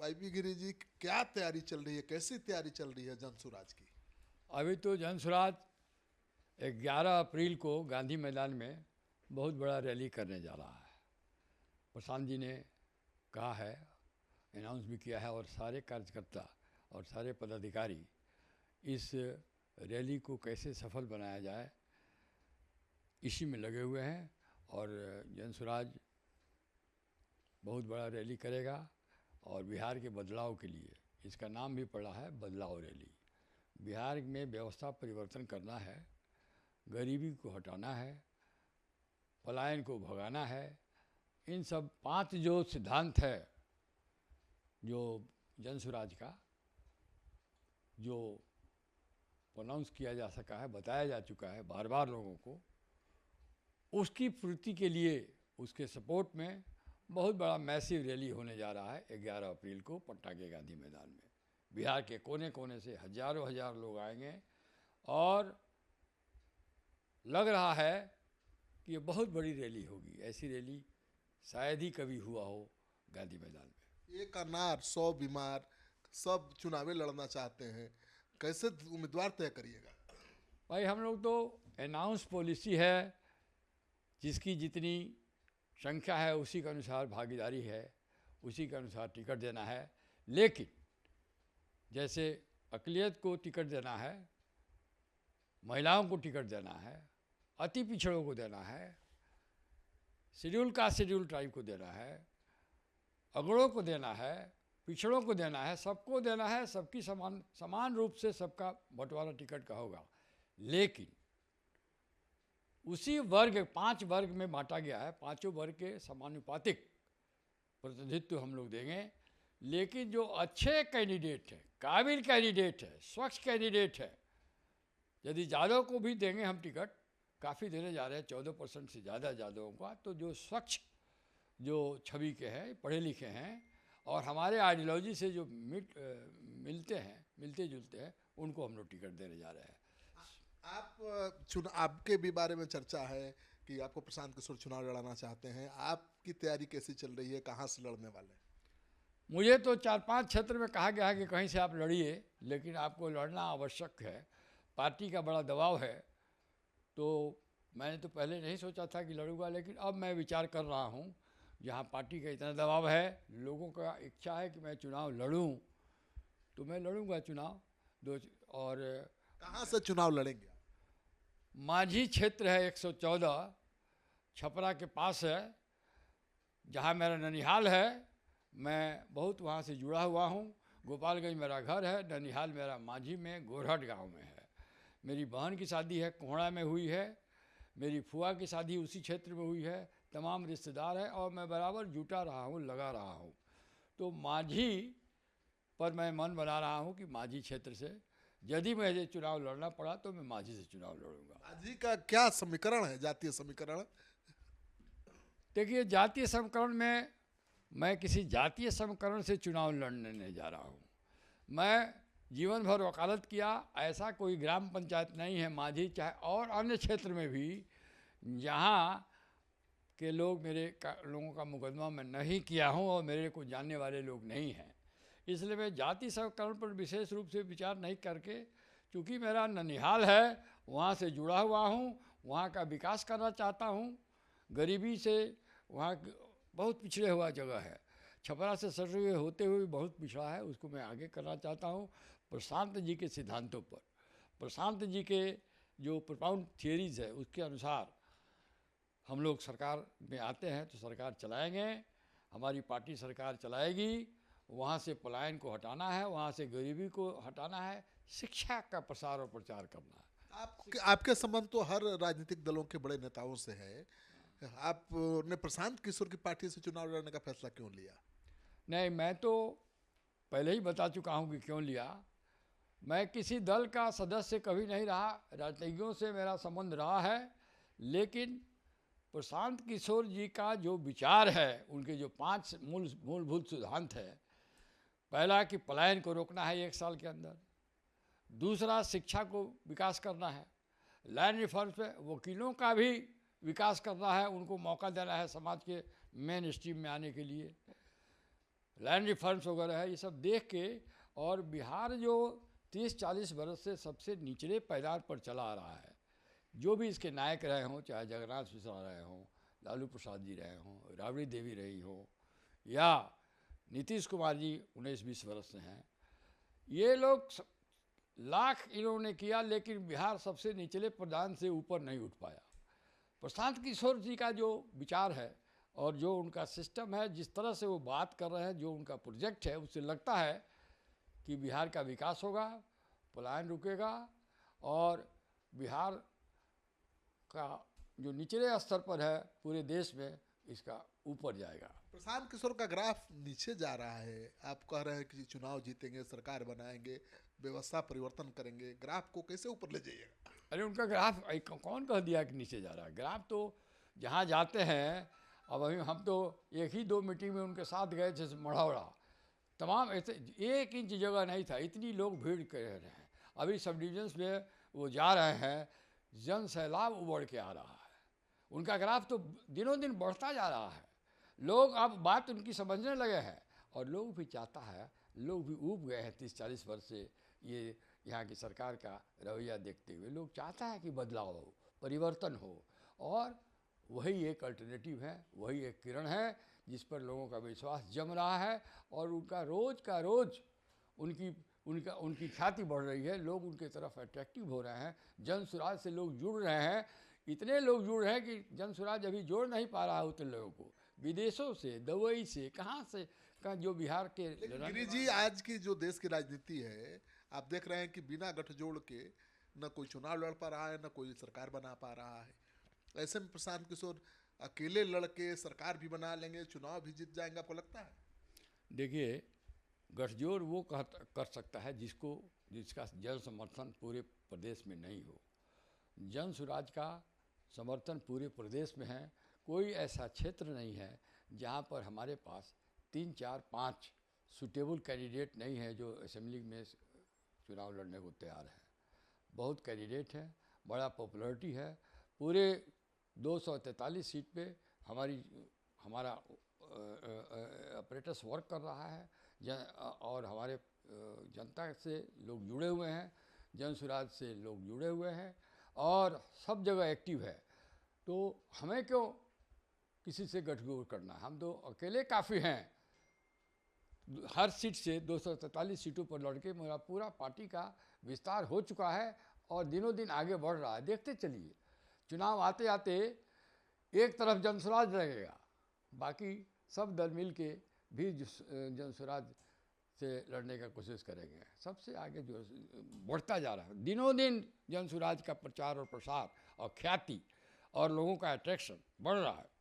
YP Giri ji, क्या तैयारी चल रही है, कैसी तैयारी चल रही है जनसुराज की? अभी तो जनसुराज 11 अप्रैल को गांधी मैदान में बहुत बड़ा रैली करने जा रहा है। प्रशांत जी ने कहा है, अनाउंस भी किया है, और सारे कार्यकर्ता और सारे पदाधिकारी इस रैली को कैसे सफल बनाया जाए इसी में लगे हुए हैं। और जनसुराज बहुत बड़ा रैली करेगा और बिहार के बदलाव के लिए, इसका नाम भी पड़ा है बदलाव रैली। बिहार में व्यवस्था परिवर्तन करना है, गरीबी को हटाना है, पलायन को भगाना है। इन सब 5 जो सिद्धांत है जो जनसुराज का, जो प्रोनाउंस किया जा सका है, बताया जा चुका है बार बार लोगों को, उसकी पूर्ति के लिए उसके सपोर्ट में बहुत बड़ा मैसिव रैली होने जा रहा है 11 अप्रैल को पटना के गांधी मैदान में। बिहार के कोने कोने से हजारों हजार लोग आएंगे और लग रहा है कि ये बहुत बड़ी रैली होगी। ऐसी रैली शायद ही कभी हुआ हो गांधी मैदान में। 1 अनार 100 बीमार, सब चुनावी लड़ना चाहते हैं, कैसे उम्मीदवार तय करिएगा? भाई हम लोग तो अनाउंस पॉलिसी है, जिसकी जितनी संख्या है उसी के अनुसार भागीदारी है, उसी के अनुसार टिकट देना है। लेकिन जैसे अक़लियत को टिकट देना है, महिलाओं को टिकट देना है, अति पिछड़ों को देना है, शेड्यूल कास्ट शेड्यूल ट्राइब को देना है, अगड़ों को देना है, पिछड़ों को देना है, सबको देना है, सबकी समान रूप से सबका बंटवारा टिकट का होगा। लेकिन उसी वर्ग 5 वर्ग में बांटा गया है, पांचों वर्ग के समानुपातिक प्रतिनिधित्व हम लोग देंगे। लेकिन जो अच्छे कैंडिडेट है, काबिल कैंडिडेट है, स्वच्छ कैंडिडेट है, यदि यादव को भी देंगे हम टिकट, काफ़ी देने जा रहे हैं 14% से ज़्यादा यादवों का, तो जो स्वच्छ जो छवि के हैं, पढ़े लिखे हैं और हमारे आइडियोलॉजी से जो मिलते हैं, मिलते जुलते हैं, उनको हम लोग टिकट देने जा रहे हैं। आपके भी बारे में चर्चा है कि आपको प्रशांत किशोर चुनाव लड़ाना चाहते हैं, आपकी तैयारी कैसी चल रही है, कहाँ से लड़ने वाले हैं? मुझे तो 4-5 क्षेत्र में कहा गया है कि कहीं से आप लड़िए, लेकिन आपको लड़ना आवश्यक है, पार्टी का बड़ा दबाव है। तो मैंने तो पहले नहीं सोचा था कि लड़ूंगा, लेकिन अब मैं विचार कर रहा हूँ, जहाँ पार्टी का इतना दबाव है, लोगों का इच्छा है कि मैं चुनाव लड़ूं, तो मैं लड़ूंगा चुनाव। और कहाँ से चुनाव लड़ेंगे? माझी क्षेत्र है 114, छपरा के पास है, जहाँ मेरा ननिहाल है। मैं बहुत वहाँ से जुड़ा हुआ हूँ। गोपालगंज मेरा घर है, ननिहाल मेरा माझी में गोरहट गांव में है। मेरी बहन की शादी है कोहड़ा में हुई है, मेरी फुआ की शादी उसी क्षेत्र में हुई है, तमाम रिश्तेदार हैं और मैं बराबर जुटा रहा हूँ, लगा रहा हूँ। तो माझी पर मैं मन बना रहा हूँ कि माझी क्षेत्र से यदि मुझे चुनाव लड़ना पड़ा तो मैं माझी से चुनाव लड़ूंगा। माझी का क्या समीकरण है, जातीय समीकरण? देखिए, जातीय समीकरण में मैं किसी जातीय समीकरण से चुनाव लड़ने नहीं जा रहा हूँ। मैं जीवन भर वकालत किया, ऐसा कोई ग्राम पंचायत नहीं है माझी, चाहे और अन्य क्षेत्र में भी, जहाँ के लोग लोगों का मुकदमा मैं नहीं किया हूँ और मेरे को जानने वाले लोग नहीं हैं। इसलिए मैं जाति समीकरण पर विशेष रूप से विचार नहीं करके, चूँकि मेरा ननिहाल है, वहाँ से जुड़ा हुआ हूँ, वहाँ का विकास करना चाहता हूँ। गरीबी से वहाँ बहुत पिछड़े हुआ जगह है, छपरा से सटे हुए होते हुए बहुत पिछड़ा है, उसको मैं आगे करना चाहता हूँ प्रशांत जी के सिद्धांतों पर। प्रशांत जी के जो प्रोपाउंड थियरीज है उसके अनुसार हम लोग सरकार में आते हैं तो सरकार चलाएंगे, हमारी पार्टी सरकार चलाएगी। वहाँ से पलायन को हटाना है, वहाँ से गरीबी को हटाना है, शिक्षा का प्रसार और प्रचार करना है। आपके संबंध तो हर राजनीतिक दलों के बड़े नेताओं से है, आपने प्रशांत किशोर की पार्टी से चुनाव लड़ने का फैसला क्यों लिया? नहीं, मैं तो पहले ही बता चुका हूँ कि क्यों लिया। मैं किसी दल का सदस्य कभी नहीं रहा, राजनीतिज्ञों से मेरा संबंध रहा है, लेकिन प्रशांत किशोर जी का जो विचार है, उनके जो 5 मूलभूत सिद्धांत है, पहला कि पलायन को रोकना है 1 साल के अंदर, दूसरा शिक्षा को विकास करना है, लैंड रिफॉर्म्स पे वकीलों का भी विकास करना है, उनको मौका देना है समाज के मेन स्ट्रीम में आने के लिए, लैंड रिफॉर्म्स वगैरह है, ये सब देख के, और बिहार जो 30-40 बरस से सबसे निचले पैदार पर चला आ रहा है, जो भी इसके नायक रहे हों, चाहे जगन्नाथ मिश्रा रहे हों, लालू प्रसाद जी रहे हों, राबड़ी देवी रही हो, या नीतीश कुमार जी 19-20 बरस से हैं, ये लोग लाख इन्होंने किया, लेकिन बिहार सबसे निचले प्रदान से ऊपर नहीं उठ पाया। प्रशांत किशोर जी का जो विचार है और जो उनका सिस्टम है, जिस तरह से वो बात कर रहे हैं, जो उनका प्रोजेक्ट है, उससे लगता है कि बिहार का विकास होगा, पलायन रुकेगा और बिहार का जो निचले स्तर पर है पूरे देश में, इसका ऊपर जाएगा। प्रशांत किशोर का ग्राफ नीचे जा रहा है। आप कह रहे हैं कि चुनाव जीतेंगे, सरकार बनाएंगे, व्यवस्था परिवर्तन करेंगे, ग्राफ को कैसे ऊपर ले जाइएगा? अरे उनका ग्राफ कौन कह दिया कि नीचे जा रहा है? ग्राफ तो जहाँ जाते हैं, अब अभी हम तो 1 ही 2 मीटिंग में उनके साथ गए थे मढ़ौरा, तमाम ऐसे 1 इंच जगह नहीं था, इतनी लोग भीड़ कर रहे हैं। अभी सब डिविजन्स में वो जा रहे हैं, जन सैलाब उबड़ के आ रहा है। उनका ग्राफ तो दिनों दिन बढ़ता जा रहा है। लोग अब बात उनकी समझने लगे हैं, और लोग भी चाहता है, लोग भी ऊब गए हैं 30-40 वर्ष से ये यहाँ की सरकार का रवैया देखते हुए। लोग चाहता है कि बदलाव हो, परिवर्तन हो, और वही एक अल्टरनेटिव है, वही एक किरण है जिस पर लोगों का विश्वास जम रहा है, और उनका रोज़ का रोज़ उनकी ख्याति बढ़ रही है। लोग उनके तरफ अट्रैक्टिव हो रहे हैं, जन सुराज से लोग जुड़ रहे हैं। इतने लोग जुड़ रहे हैं कि जन सुराज अभी जोड़ नहीं पा रहा है उतने लोगों को, विदेशों से, दुबई से, कहाँ से जो बिहार के। गिरी जी, आज की जो देश की राजनीति है, आप देख रहे हैं कि बिना गठजोड़ के न कोई चुनाव लड़ पा रहा है, न कोई सरकार बना पा रहा है। ऐसे में प्रशांत किशोर अकेले लड़के सरकार भी बना लेंगे, चुनाव भी जीत जाएंगे, आपको लगता है? देखिए, गठजोड़ वो कर सकता है जिसका जन समर्थन पूरे प्रदेश में नहीं हो। जन सुराज का समर्थन पूरे प्रदेश में है। कोई ऐसा क्षेत्र नहीं है जहाँ पर हमारे पास 3-4-5 सूटेबल कैंडिडेट नहीं है जो असेंबली में चुनाव लड़ने को तैयार है। बहुत कैंडिडेट हैं, बड़ा पॉपुलरिटी है। पूरे 243 सीट पे हमारा ऑपरेटर्स वर्क कर रहा है, और हमारे जनता से लोग जुड़े हुए हैं, जन सुराज से लोग जुड़े हुए हैं, और सब जगह एक्टिव है। तो हमें क्यों किसी से गठजोड़ करना? हम तो अकेले काफ़ी हैं। हर सीट से 243 सीटों पर लड़के मेरा पूरा पार्टी का विस्तार हो चुका है, और दिनों दिन आगे बढ़ रहा है। देखते चलिए, चुनाव आते आते एक तरफ जनसुराज लगेगा, बाकी सब दल मिल के भी जनसुराज से लड़ने का कोशिश करेंगे। सबसे आगे जो बढ़ता जा रहा है, दिनों दिन जनसुराज का प्रचार और प्रसार और ख्याति और लोगों का अट्रैक्शन बढ़ रहा है।